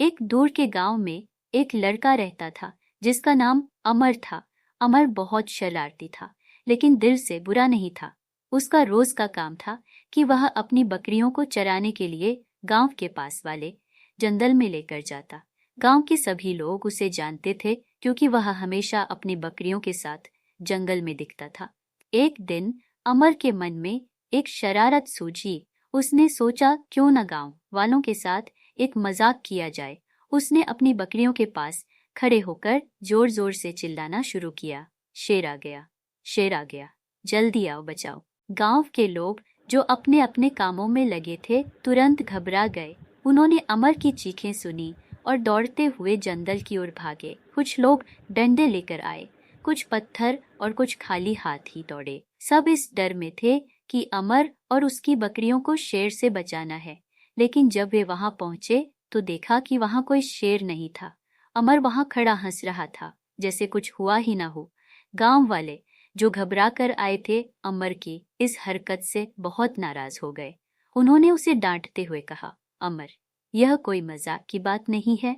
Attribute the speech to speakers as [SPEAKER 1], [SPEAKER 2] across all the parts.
[SPEAKER 1] एक दूर के गांव में एक लड़का रहता था जिसका नाम अमर था। अमर बहुत शरारती था, लेकिन दिल से बुरा नहीं था। उसका रोज का काम था कि वह अपनी बकरियों को चराने के लिए गांव के पास वाले जंगल में लेकर जाता। गांव के सभी लोग उसे जानते थे क्योंकि वह हमेशा अपनी बकरियों के साथ जंगल में दिखता था। एक दिन अमर के मन में एक शरारत सूझी। उसने सोचा क्यों न गांव वालों के साथ एक मजाक किया जाए। उसने अपनी बकरियों के पास खड़े होकर जोर जोर से चिल्लाना शुरू किया, शेर आ गया, शेर आ गया, जल्दी आओ बचाओ। गांव के लोग जो अपने अपने कामों में लगे थे तुरंत घबरा गए। उन्होंने अमर की चीखें सुनी और दौड़ते हुए जंगल की ओर भागे। कुछ लोग डंडे लेकर आए, कुछ पत्थर और कुछ खाली हाथ ही दौड़े। सब इस डर में थे कि अमर और उसकी बकरियों को शेर से बचाना है। लेकिन जब वे वहां पहुंचे तो देखा कि वहां कोई शेर नहीं था। अमर वहां खड़ा हंस रहा था जैसे कुछ हुआ ही ना हो। गांव वाले जो घबरा कर आए थे अमर की इस हरकत से बहुत नाराज हो गए। उन्होंने उसे डांटते हुए कहा, अमर, यह कोई मजाक की बात नहीं है।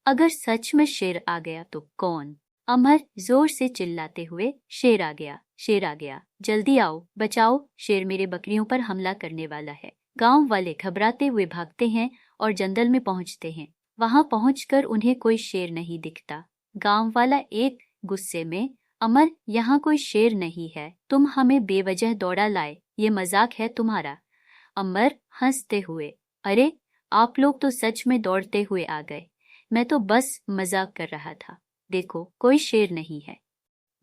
[SPEAKER 1] अगर सच में शेर आ गया तो कौन? अमर जोर से चिल्लाते हुए, शेर आ गया, शेर आ गया, जल्दी आओ बचाओ, शेर मेरे बकरियों पर हमला करने वाला है। गांव वाले घबराते हुए भागते हैं और जंगल में पहुंचते हैं। वहां पहुंचकर उन्हें कोई शेर नहीं दिखता। गांव वाला एक गुस्से में, अमर, यहाँ कोई शेर नहीं है, तुम हमें बेवजह दौड़ा लाए, ये मजाक है तुम्हारा। अमर हंसते हुए, अरे आप लोग तो सच में दौड़ते हुए आ गए, मैं तो बस मजाक कर रहा था, देखो कोई शेर नहीं है।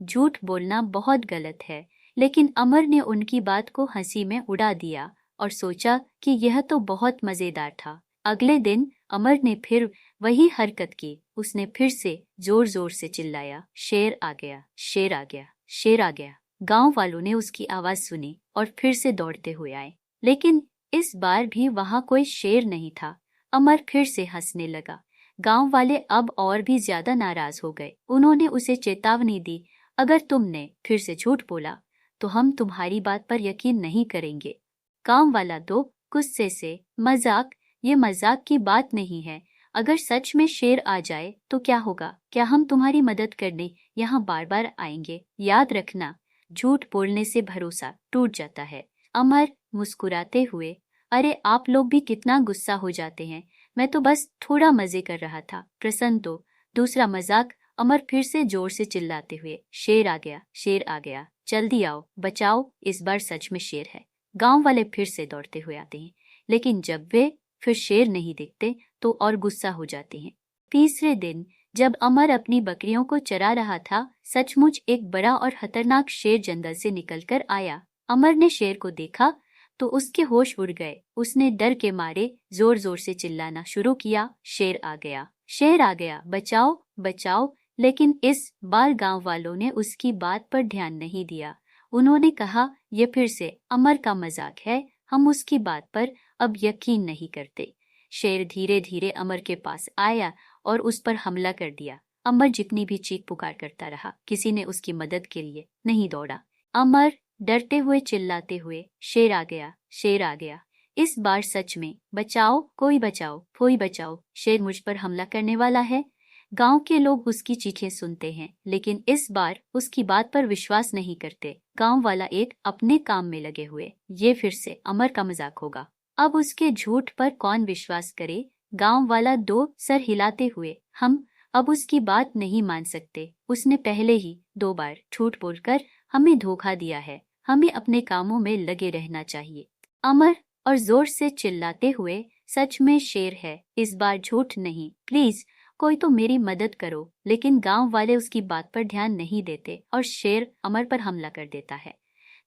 [SPEAKER 1] झूठ बोलना बहुत गलत है, लेकिन अमर ने उनकी बात को हंसी में उड़ा दिया और सोचा कि यह तो बहुत मजेदार था। अगले दिन अमर ने फिर वही हरकत की। उसने फिर से जोर जोर से चिल्लाया, शेर आ गया, शेर आ गया, शेर आ गया। गांव वालों ने उसकी आवाज सुनी और फिर से दौड़ते हुए आए, लेकिन इस बार भी वहां कोई शेर नहीं था। अमर फिर से हंसने लगा। गांव वाले अब और भी ज्यादा नाराज हो गए। उन्होंने उसे चेतावनी दी, अगर तुमने फिर से झूठ बोला तो हम तुम्हारी बात पर यकीन नहीं करेंगे। गांव वाला दो गुस्से से, मजाक, ये मजाक की बात नहीं है। अगर सच में शेर आ जाए तो क्या होगा? क्या हम तुम्हारी मदद करने यहाँ बार बार आएंगे? याद रखना, झूठ बोलने से भरोसा टूट जाता है। अमर मुस्कुराते हुए, अरे आप लोग भी कितना गुस्सा हो जाते हैं, मैं तो बस थोड़ा मजे कर रहा था, प्रसन्न तो। दूसरा मजाक, अमर फिर से जोर से चिल्लाते हुए, शेर आ गया, शेर आ गया, जल्दी आओ बचाओ, इस बार सच में शेर है। गांव वाले फिर से दौड़ते हुए आते हैं, लेकिन जब वे फिर शेर नहीं दिखते तो और गुस्सा हो जाते हैं। तीसरे दिन जब अमर अपनी बकरियों को चरा रहा था, सचमुच एक बड़ा और खतरनाक शेर जंगल से निकलकर आया। अमर ने शेर को देखा तो उसके होश उड़ गए। उसने डर के मारे जोर जोर से चिल्लाना शुरू किया, शेर आ गया, शेर आ गया, बचाओ बचाओ। लेकिन इस बार गांव वालों ने उसकी बात पर ध्यान नहीं दिया। उन्होंने कहा, यह फिर से अमर का मजाक है, हम उसकी बात पर अब यकीन नहीं करते। शेर धीरे धीरे अमर के पास आया और उस पर हमला कर दिया। अमर जितनी भी चीख पुकार करता रहा, किसी ने उसकी मदद के लिए नहीं दौड़ा। अमर डरते हुए चिल्लाते हुए, शेर आ गया, शेर आ गया, इस बार सच में, बचाओ कोई बचाओ, कोई बचाओ, शेर मुझ पर हमला करने वाला है। गांव के लोग उसकी चीखें सुनते हैं, लेकिन इस बार उसकी बात पर विश्वास नहीं करते। गांव वाला एक अपने काम में लगे हुए, ये फिर से अमर का मजाक होगा, अब उसके झूठ पर कौन विश्वास करे। गांव वाला दो सर हिलाते हुए, हम अब उसकी बात नहीं मान सकते, उसने पहले ही 2 बार झूठ बोलकर हमें धोखा दिया है, हमें अपने कामों में लगे रहना चाहिए। अमर और जोर से चिल्लाते हुए, सच में शेर है, इस बार झूठ नहीं, प्लीज कोई तो मेरी मदद करो। लेकिन गांव वाले उसकी बात पर ध्यान नहीं देते और शेर अमर पर हमला कर देता है।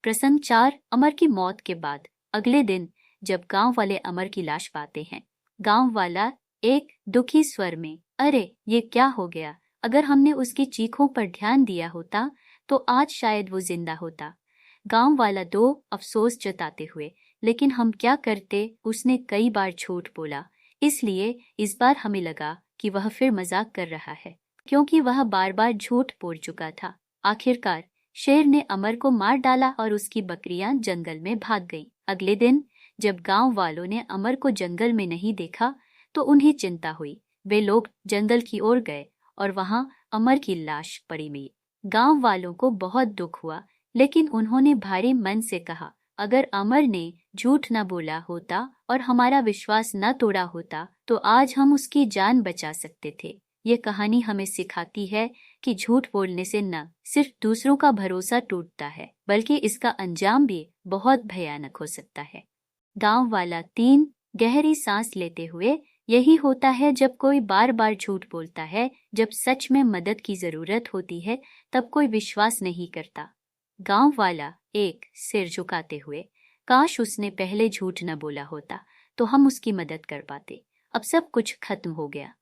[SPEAKER 1] प्रसंग 4, अमर की मौत के बाद। अगले दिन जब गांव वाले अमर की लाश पाते हैं, गांव वाला एक दुखी स्वर में, अरे ये क्या हो गया, अगर हमने उसकी चीखों पर ध्यान दिया होता तो आज शायद वो जिंदा होता। गांव वाला दो अफसोस जताते हुए, लेकिन हम क्या करते, उसने कई बार झूठ बोला, इसलिए इस बार हमें लगा कि वह फिर मजाक कर रहा है, क्योंकि वह बार बार झूठ बोल चुका था। आखिरकार शेर ने अमर को मार डाला और उसकी बकरियां जंगल में भाग गईं। अगले दिन जब गांव वालों ने अमर को जंगल में नहीं देखा तो उन्हें चिंता हुई। वे लोग जंगल की ओर गए और वहां अमर की लाश पड़ी मिली। गांव वालों को बहुत दुख हुआ, लेकिन उन्होंने भारी मन से कहा, अगर अमर ने झूठ न बोला होता और हमारा विश्वास न तोड़ा होता तो आज हम उसकी जान बचा सकते थे। ये कहानी हमें सिखाती है कि झूठ बोलने से न सिर्फ दूसरों का भरोसा टूटता है, बल्कि इसका अंजाम भी बहुत भयानक हो सकता है। गांव वाला 3 गहरी सांस लेते हुए, यही होता है जब कोई बार बार झूठ बोलता है, जब सच में मदद की जरूरत होती है तब कोई विश्वास नहीं करता। गांव वाला 1 सिर झुकाते हुए, काश उसने पहले झूठ न बोला होता तो हम उसकी मदद कर पाते। अब सब कुछ खत्म हो गया,